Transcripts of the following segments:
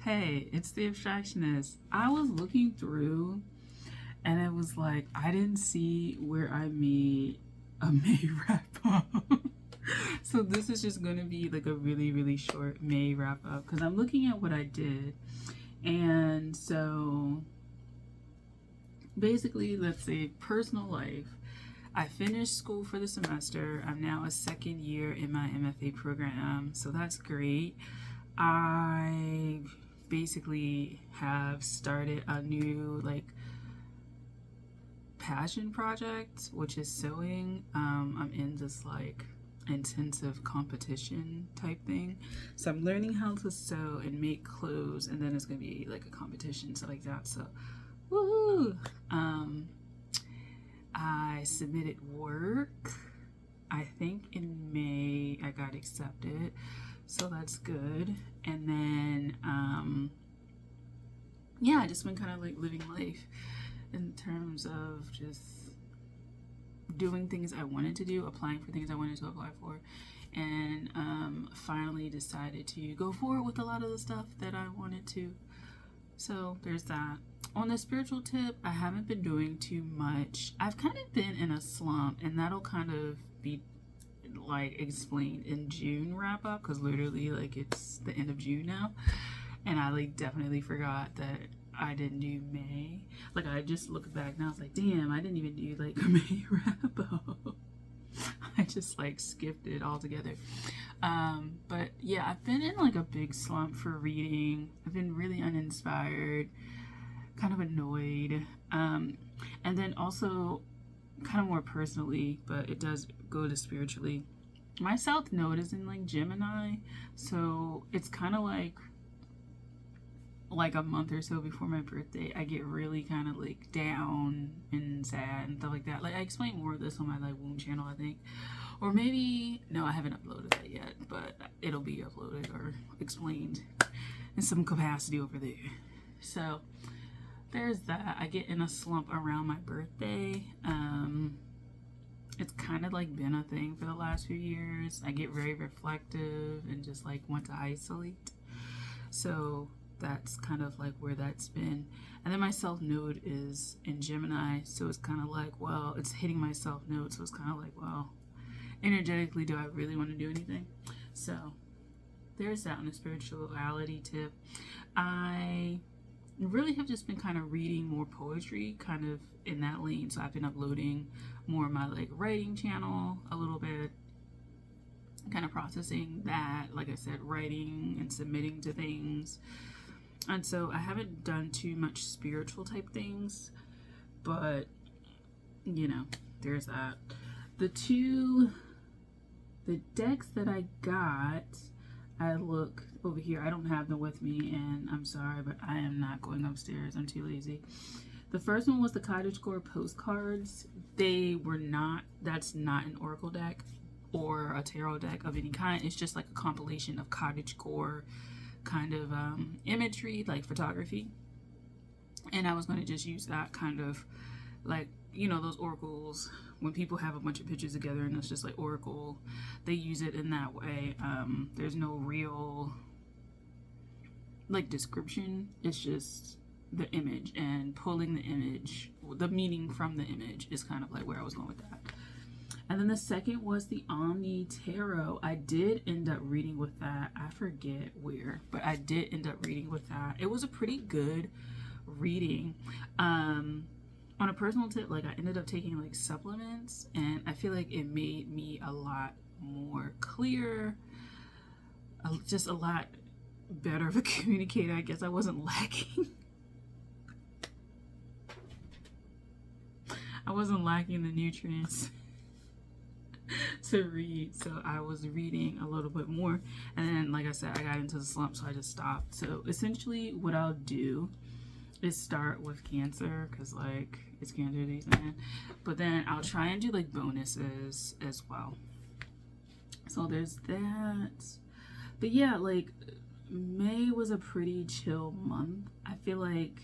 Hey, it's the abstractionist. I was looking through and it was like I didn't see where I made a May wrap up. So this is just gonna be like a really, really short May wrap up because I'm looking at what I did. And so basically, let's say personal life. I finished school for the semester. I'm now a second year in my MFA program, so that's great. I basically have started a new passion project, which is sewing. I'm in this intensive competition type thing, so I'm learning how to sew and make clothes, and then it's gonna be like a competition, so like that. So, woohoo! I submitted work. I think in May I got accepted, so that's good. And then yeah, I just been kind of like living life in terms of just doing things I wanted to do, applying for things I wanted to apply for, and finally decided to go forward with a lot of the stuff that I wanted to. So there's that. On the spiritual tip, I haven't been doing too much. I've kind of been in a slump, and that'll kind of be like explained in June wrap up because literally like it's the end of June now, and I like definitely forgot that I didn't do May. Like I just looked back and I was like, damn, I didn't even do like a May wrap up. I just like skipped it altogether. But yeah, I've been in like a big slump for reading. I've been really uninspired, kind of annoyed. And then also, kind of more personally, but it does go to spiritually. My South Node is in like Gemini, so it's kind of like a month or so before my birthday, I get really kind of like down and sad and stuff like that. Like I explain more of this on my like womb channel, I think, or maybe no, I haven't uploaded that yet, but it'll be uploaded or explained in some capacity over there. So there's that. I get in a slump around my birthday. It's kind of like been a thing for the last few years. I get very reflective and just like want to isolate. So that's kind of like where that's been. And then my South Node is in Gemini, so it's kind of like, well, it's hitting my South Node, so it's kind of like, well, energetically, do I really want to do anything? So there's that on the spirituality tip. I really have just been kind of reading more poetry, kind of in that lane. So I've been uploading more of my like writing channel a little bit, kind of processing that, like I said, writing and submitting to things. And so I haven't done too much spiritual type things, but you know, there's that. The decks that I got, I look over here. I don't have them with me, and I'm sorry, but I am not going upstairs. I'm too lazy. The first one was the Cottagecore postcards. They were not, that's not an oracle deck or a tarot deck of any kind. It's just like a compilation of cottagecore kind of imagery, like photography. And I was going to just use that kind of like, you know, those oracles when people have a bunch of pictures together and it's just like oracle, they use it in that way. There's no real like description, it's just the image and pulling the image, the meaning from the image is kind of like where I was going with that. And then the second was the Omni Tarot. I did end up reading with that. I forget where, but I did end up reading with that. It was a pretty good reading. On a personal tip, like I ended up taking like supplements, and I feel like it made me a lot more clear, just a lot better of a communicator. I guess I wasn't lacking. I wasn't lacking the nutrients to read, so I was reading a little bit more, and then like I said, I got into the slump, so I just stopped. So essentially what I'll do is start with Cancer, because like it's Cancer days, man, but then I'll try and do like bonuses as well. So there's that. But yeah, like May was a pretty chill month. I feel like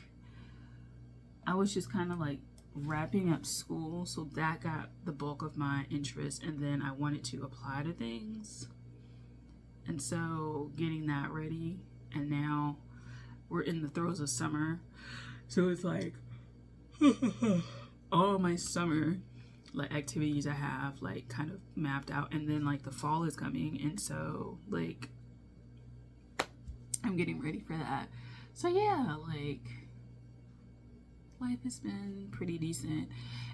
I was just kind of like wrapping up school, so that got the bulk of my interest, and then I wanted to apply to things, and so getting that ready. And now we're in the throes of summer. So it's like all my summer like activities I have like kind of mapped out, and then like the fall is coming, and so like I'm getting ready for that. So yeah, like life has been pretty decent.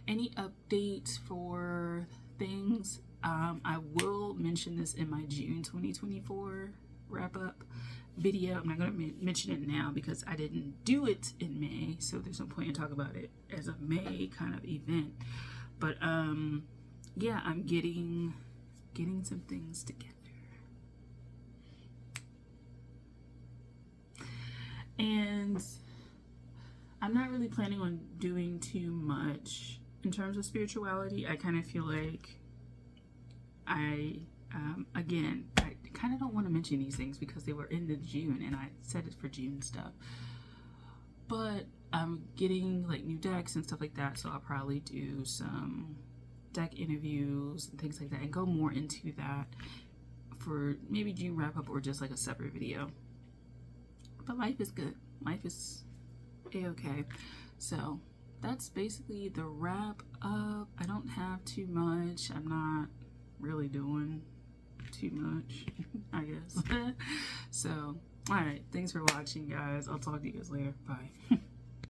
Any updates for things? I will mention this in my June 2024 wrap up video. I'm not going to mention it now because I didn't do it in May, so there's no point in talking about it as a May kind of event. But yeah, I'm getting some things together. And I'm not really planning on doing too much in terms of spirituality. I kind of feel like I kind of don't want to mention these things because they were in the June, and I said it for June stuff. But I'm getting like new decks and stuff like that, so I'll probably do some deck interviews and things like that and go more into that for maybe June wrap up or just like a separate video. But life is good. Life is a-okay. So that's basically the wrap up. I don't have too much. I'm not really doing too much, I guess. So, alright, thanks for watching, guys. I'll talk to you guys later. Bye.